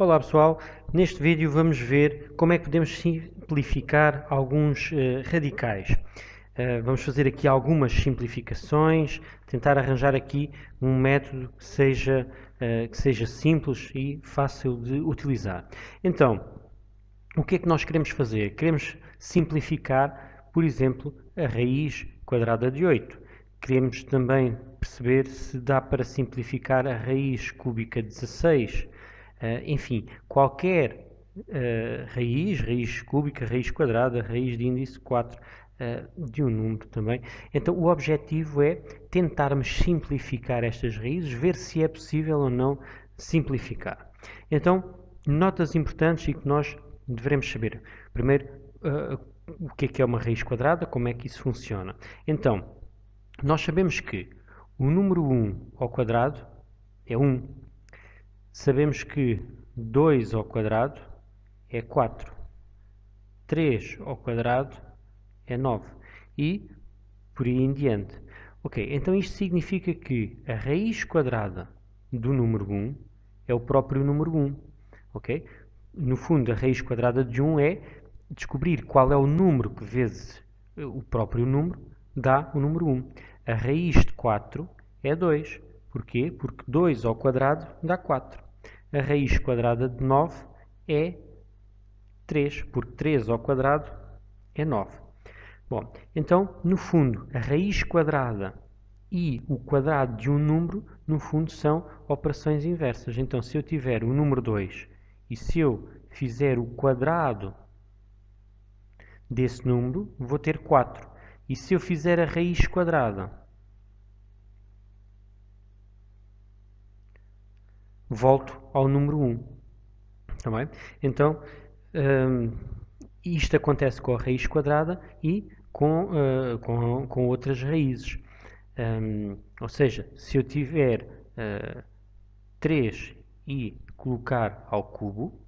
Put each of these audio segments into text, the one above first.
Olá pessoal, neste vídeo vamos ver como é que podemos simplificar alguns radicais. Vamos fazer aqui algumas simplificações, tentar arranjar aqui um método que seja simples e fácil de utilizar. Então, o que é que nós queremos fazer? Queremos simplificar, por exemplo, a raiz quadrada de 8. Queremos também perceber se dá para simplificar a raiz cúbica de 16. Enfim, qualquer raiz cúbica, raiz quadrada, raiz de índice 4, de um número também. Então, o objetivo é tentarmos simplificar estas raízes, ver se é possível ou não simplificar. Então, notas importantes e que nós devemos saber. Primeiro, o que é uma raiz quadrada, como é que isso funciona. Então, nós sabemos que o número 1 ao quadrado é 1. Sabemos que 2 ao quadrado é 4. 3 ao quadrado é 9. E por aí em diante. Ok, então isto significa que a raiz quadrada do número 1 é o próprio número 1. Ok? No fundo, a raiz quadrada de 1 é descobrir qual é o número que vezes o próprio número dá o número 1. A raiz de 4 é 2. Porquê? Porque 2 ao quadrado dá 4. A raiz quadrada de 9 é 3, porque 3 ao quadrado é 9. Bom, então, no fundo, a raiz quadrada e o quadrado de um número, no fundo, são operações inversas. Então, se eu tiver o número 2 e se eu fizer o quadrado desse número, vou ter 4. E se eu fizer a raiz quadrada, volto ao número 1. Tá bem? Então, isto acontece com a raiz quadrada e com outras raízes. Ou seja, se eu tiver 3 e colocar ao cubo,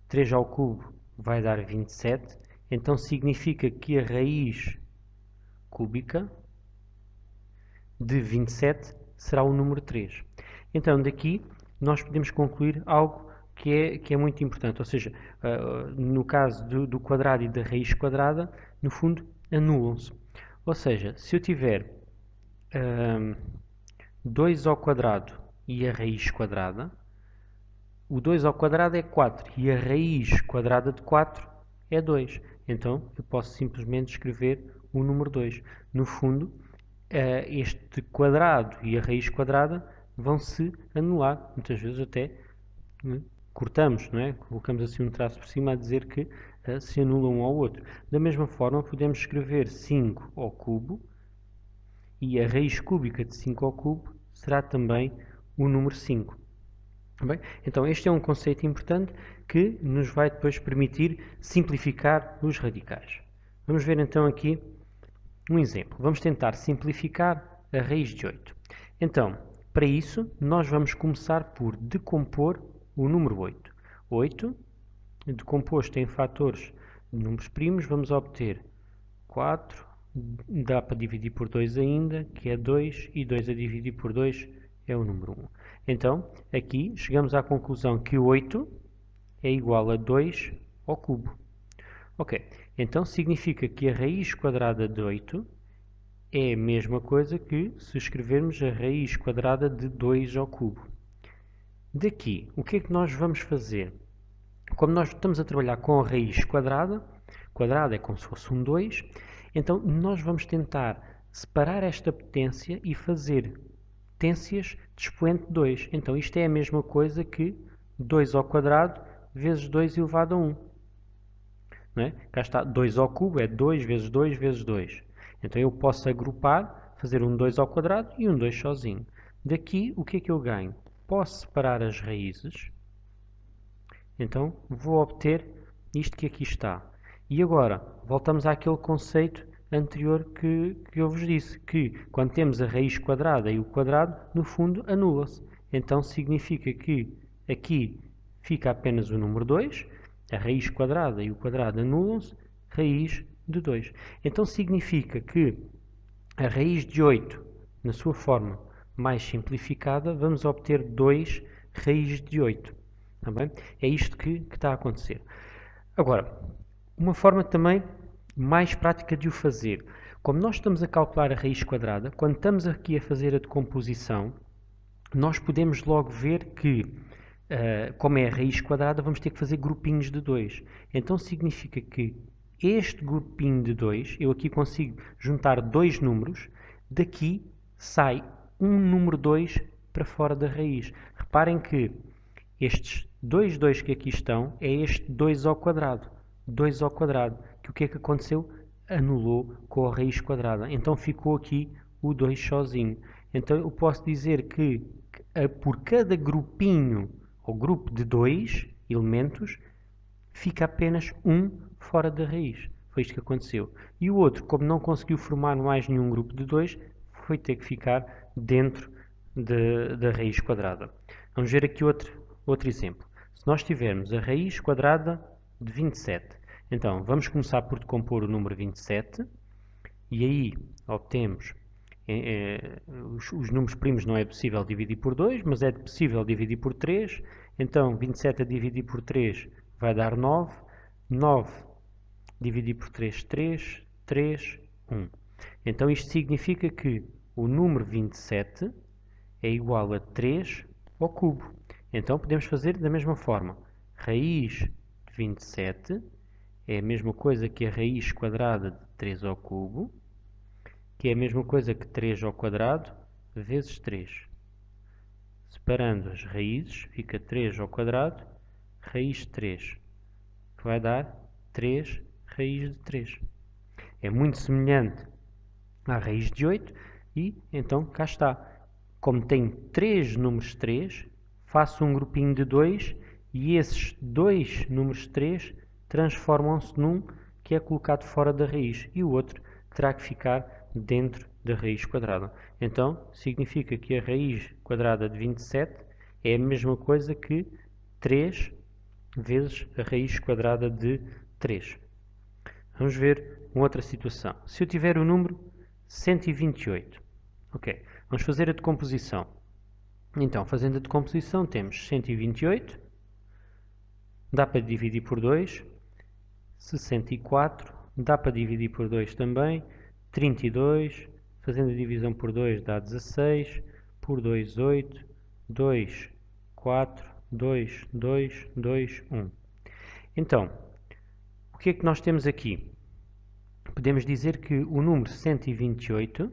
3 ao cubo vai dar 27, então significa que a raiz cúbica de 27 será o número 3. Então, daqui nós podemos concluir algo que é muito importante, ou seja, no caso do quadrado e da raiz quadrada, no fundo, anulam-se. Ou seja, se eu tiver 2 ao quadrado e a raiz quadrada, o 2 ao quadrado é 4 e a raiz quadrada de 4 é 2. Então, eu posso simplesmente escrever o número 2. No fundo, este quadrado e a raiz quadrada vão se anular. Muitas vezes até cortamos, não é? Colocamos assim um traço por cima a dizer que se anulam um ao outro. Da mesma forma, podemos escrever 5 ao cubo e a raiz cúbica de 5 ao cubo será também o número 5. Bem, então este é um conceito importante que nos vai depois permitir simplificar os radicais. Vamos ver então aqui um exemplo. Vamos tentar simplificar a raiz de 8. Então, para isso, nós vamos começar por decompor o número 8. 8, decomposto em fatores de números primos, vamos obter 4, dá para dividir por 2 ainda, que é 2, e 2 a dividir por 2 é o número 1. Então, aqui chegamos à conclusão que 8 é igual a 2 ao cubo. Ok, então significa que a raiz quadrada de 8 é a mesma coisa que se escrevermos a raiz quadrada de 2 ao cubo. Daqui, o que é que nós vamos fazer? Como nós estamos a trabalhar com a raiz quadrada é como se fosse um 2, então nós vamos tentar separar esta potência e fazer potências de expoente 2. Então isto é a mesma coisa que 2 ao quadrado vezes 2 elevado a 1. Não é? Cá está, 2 ao cubo é 2 vezes 2 vezes 2. Então eu posso agrupar, fazer um 2 ao quadrado e um 2 sozinho. Daqui, o que é que eu ganho? Posso separar as raízes. Então vou obter isto que aqui está. E agora, voltamos àquele conceito anterior que eu vos disse, que quando temos a raiz quadrada e o quadrado, no fundo, anula-se. Então significa que aqui fica apenas o número 2, a raiz quadrada e o quadrado anulam-se, raiz de 2. Então significa que a raiz de 8, na sua forma mais simplificada, vamos obter 2 raízes de 8. Tá bem? É isto que está a acontecer. Agora, uma forma também mais prática de o fazer. Como nós estamos a calcular a raiz quadrada, quando estamos aqui a fazer a decomposição, nós podemos logo ver que, como é a raiz quadrada, vamos ter que fazer grupinhos de 2. Então significa que este grupinho de 2, eu aqui consigo juntar dois números, daqui sai um número 2 para fora da raiz. Reparem que estes dois 2 que aqui estão é este 2 ao quadrado. 2 ao quadrado, que o que é que aconteceu? Anulou com a raiz quadrada. Então ficou aqui o 2 sozinho. Então eu posso dizer que por cada grupinho ou grupo de 2 elementos fica apenas um fora da raiz. Foi isto que aconteceu. E o outro, como não conseguiu formar mais nenhum grupo de 2, foi ter que ficar dentro da raiz quadrada. Vamos ver aqui outro exemplo. Se nós tivermos a raiz quadrada de 27, então vamos começar por decompor o número 27 e aí obtemos os números primos não é possível dividir por 2, mas é possível dividir por 3. Então 27 a dividir por 3 vai dar 9. 9 dividir por 3, 3, 3, 1. Então isto significa que o número 27 é igual a 3 ao cubo. Então podemos fazer da mesma forma. Raiz de 27 é a mesma coisa que a raiz quadrada de 3 ao cubo, que é a mesma coisa que 3 ao quadrado vezes 3. Separando as raízes, fica 3 ao quadrado, raiz de 3, que vai dar 3 raiz de 3. É muito semelhante à raiz de 8 e então cá está. Como tenho 3 números 3, faço um grupinho de 2 e esses dois números 3 transformam-se num que é colocado fora da raiz e o outro terá que ficar dentro da raiz quadrada. Então, significa que a raiz quadrada de 27 é a mesma coisa que 3 vezes a raiz quadrada de 3. Vamos ver uma outra situação. Se eu tiver o número 128, ok, vamos fazer a decomposição. Então, fazendo a decomposição, temos 128, dá para dividir por 2, 64, dá para dividir por 2 também, 32, fazendo a divisão por 2 dá 16, por 2, 8, 2, 4, 2, 2, 2, 1. Então, o que é que nós temos aqui? Podemos dizer que o número 128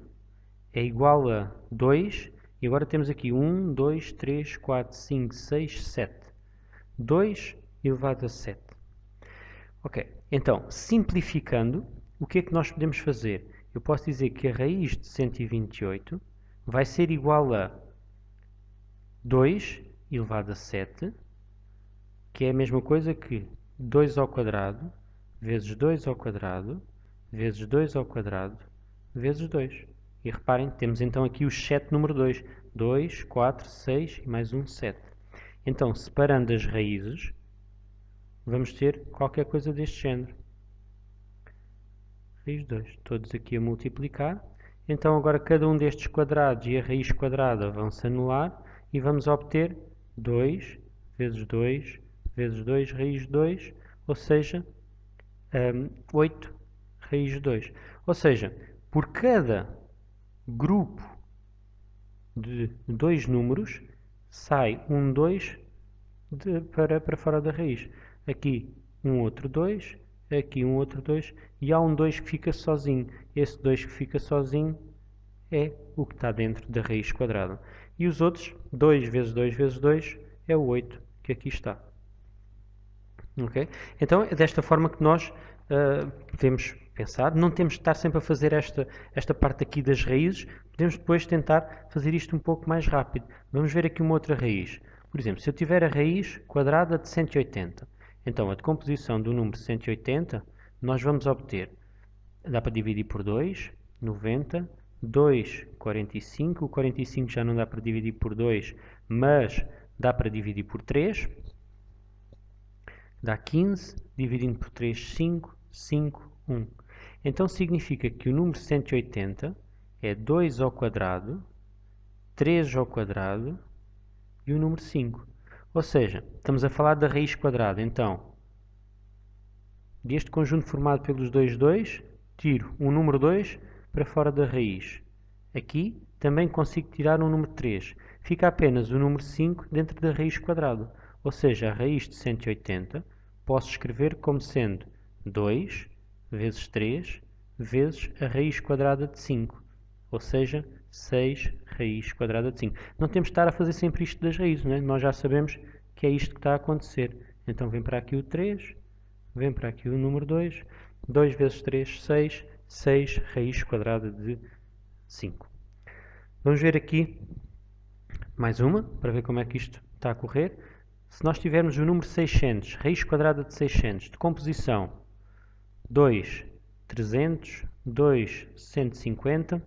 é igual a 2, e agora temos aqui 1, 2, 3, 4, 5, 6, 7. 2 elevado a 7. Ok, então, simplificando, o que é que nós podemos fazer? Eu posso dizer que a raiz de 128 vai ser igual a 2 elevado a 7, que é a mesma coisa que 2 ao quadrado, vezes 2 ao quadrado, vezes 2 ao quadrado, vezes 2. E reparem, temos então aqui o 7 número 2. 2, 4, 6 e mais um 7. Então, separando as raízes, vamos ter qualquer coisa deste género. Raiz 2. Todos aqui a multiplicar. Então, agora cada um destes quadrados e a raiz quadrada vão se anular e vamos obter 2 vezes 2 vezes 2 raiz de 2, ou seja, 8 raiz de 2. Ou seja, por cada grupo de dois números sai um 2 para fora da raiz. Aqui um outro 2, aqui um outro 2 e há um 2 que fica sozinho. Esse 2 que fica sozinho é o que está dentro da raiz quadrada. E os outros, 2 vezes 2 vezes 2 é o 8 que aqui está. Okay? Então é desta forma que nós podemos pensar. Não temos de estar sempre a fazer esta parte aqui das raízes. Podemos depois tentar fazer isto um pouco mais rápido. Vamos ver aqui uma outra raiz. Por exemplo, se eu tiver a raiz quadrada de 180, então a decomposição do número 180, nós vamos obter, dá para dividir por 2, 90, 2, 45, o 45 já não dá para dividir por 2, mas dá para dividir por 3, dá 15, dividindo por 3, 5, 5, 1. Então significa que o número 180 é 2 ao quadrado, 3 ao quadrado e o número 5. Ou seja, estamos a falar da raiz quadrada. Então, deste conjunto formado pelos dois 2, tiro um número 2 para fora da raiz. Aqui também consigo tirar um número 3. Fica apenas o número 5 dentro da raiz quadrada. Ou seja, a raiz de 180 posso escrever como sendo 2 vezes 3 vezes a raiz quadrada de 5. Ou seja, 6 raiz quadrada de 5. Não temos de estar a fazer sempre isto das raízes, não é? Nós já sabemos que é isto que está a acontecer. Então vem para aqui o 3, vem para aqui o número 2. 2 vezes 3, 6. 6 raiz quadrada de 5. Vamos ver aqui mais uma, para ver como é que isto está a correr. Se nós tivermos o número 600, raiz quadrada de 600, de composição 2, 300, 2, 150,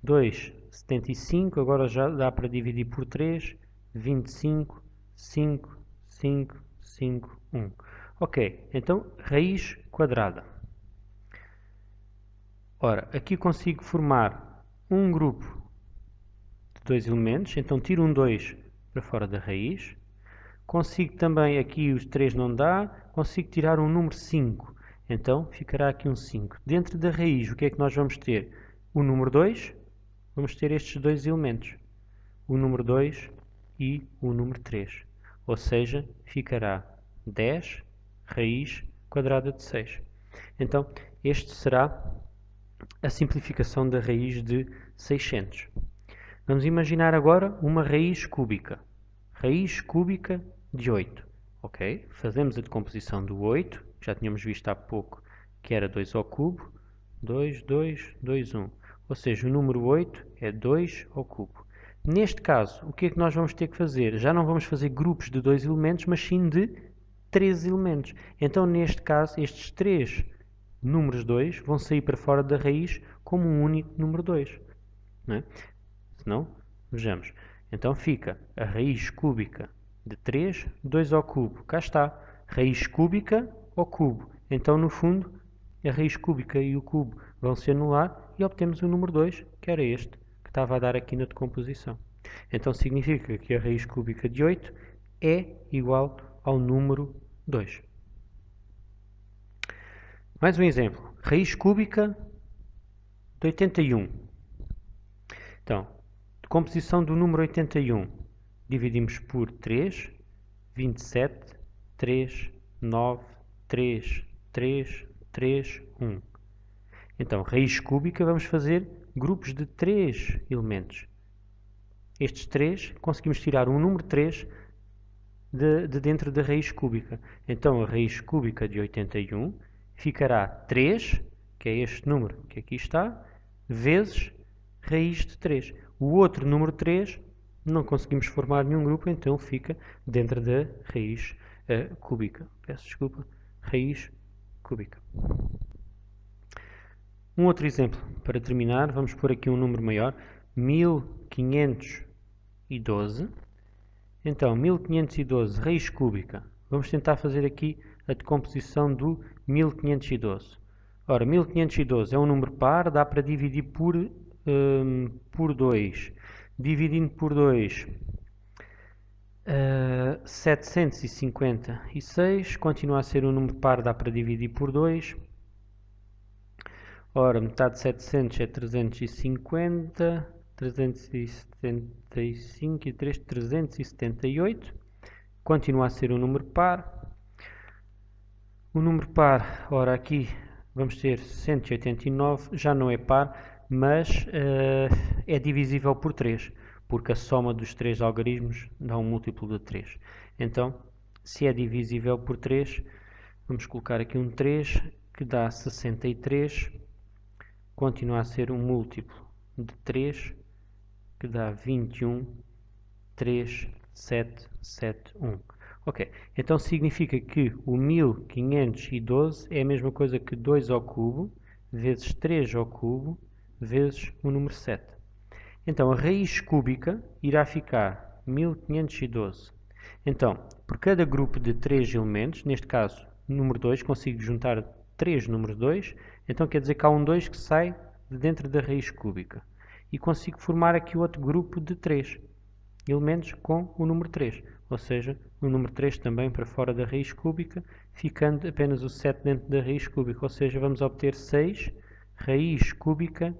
2, 75, agora já dá para dividir por 3, 25, 5, 5, 5, 1. Ok, então raiz quadrada. Ora, aqui consigo formar um grupo de dois elementos, então tiro um 2 para fora da raiz. Consigo também, aqui os 3 não dá, consigo tirar um número 5, então ficará aqui um 5. Dentro da raiz, o que é que nós vamos ter? O número 2, vamos ter estes dois elementos, o número 2 e o número 3. Ou seja, ficará 10 raiz quadrada de 6. Então, este será a simplificação da raiz de 600. Vamos imaginar agora uma raiz cúbica. Raiz cúbica de 8. Ok? Fazemos a decomposição do 8. Já tínhamos visto há pouco que era 2 ao cubo. 2, 2, 2, 1. Ou seja, o número 8 é 2 ao cubo. Neste caso, o que é que nós vamos ter que fazer? Já não vamos fazer grupos de 2 elementos, mas sim de 3 elementos. Então, neste caso, estes 3 números 2 vão sair para fora da raiz como um único número 2. Não é? Se não, vejamos. Então fica a raiz cúbica de 3, 2 ao cubo. Cá está. Raiz cúbica ao cubo. Então, no fundo, a raiz cúbica e o cubo vão se anular e obtemos o número 2, que era este, que estava a dar aqui na decomposição. Então, significa que a raiz cúbica de 8 é igual ao número 2. Mais um exemplo. Raiz cúbica de 81. Então, decomposição do número 81. Dividimos por 3, 27, 3, 9, 3, 3, 3, 1. Então, raiz cúbica, vamos fazer grupos de 3 elementos. Estes 3, conseguimos tirar um número 3 de dentro da raiz cúbica. Então, a raiz cúbica de 81 ficará 3, que é este número que aqui está, vezes raiz de 3. O outro número 3 não conseguimos formar nenhum grupo, então fica dentro da raiz cúbica. Peço desculpa, raiz cúbica. Um outro exemplo, para terminar, vamos pôr aqui um número maior, 1512. Então, 1512, raiz cúbica. Vamos tentar fazer aqui a decomposição do 1512. Ora, 1512 é um número par, dá para dividir por 2. Dividindo por 2, 756, continua a ser um número par, dá para dividir por 2. Ora, metade de 700 é 350, 375 e 3, 378. Continua a ser um número par. O número par, ora aqui vamos ter 189, já não é par, mas é divisível por 3, porque a soma dos 3 algarismos dá um múltiplo de 3. Então, se é divisível por 3, vamos colocar aqui um 3, que dá 63, continua a ser um múltiplo de 3, que dá 21, 3, 7, 7, 1. Ok, então significa que o 1512 é a mesma coisa que 2 ao cubo, vezes 3 ao cubo, vezes o número 7. Então a raiz cúbica irá ficar 1512. Então, por cada grupo de 3 elementos, neste caso, número 2, consigo juntar 3 números 2, então quer dizer que há um 2 que sai de dentro da raiz cúbica. E consigo formar aqui outro grupo de 3. elementos com o número 3, ou seja, o número 3 também para fora da raiz cúbica, ficando apenas o 7 dentro da raiz cúbica, ou seja, vamos obter 6 raiz cúbica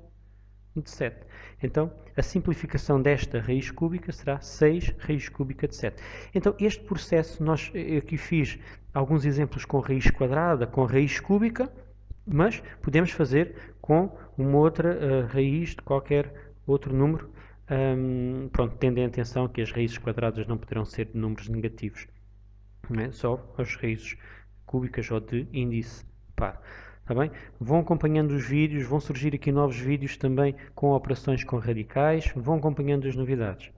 de 7. Então, a simplificação desta raiz cúbica será 6 raiz cúbica de 7. Então, este processo, eu aqui fiz alguns exemplos com raiz quadrada, com raiz cúbica, mas podemos fazer com uma outra raiz de qualquer outro número, pronto, tendo em atenção que as raízes quadradas não poderão ser de números negativos, não é? Só as raízes cúbicas ou de índice par. Tá bem? Vão acompanhando os vídeos, vão surgir aqui novos vídeos também com operações com radicais, vão acompanhando as novidades.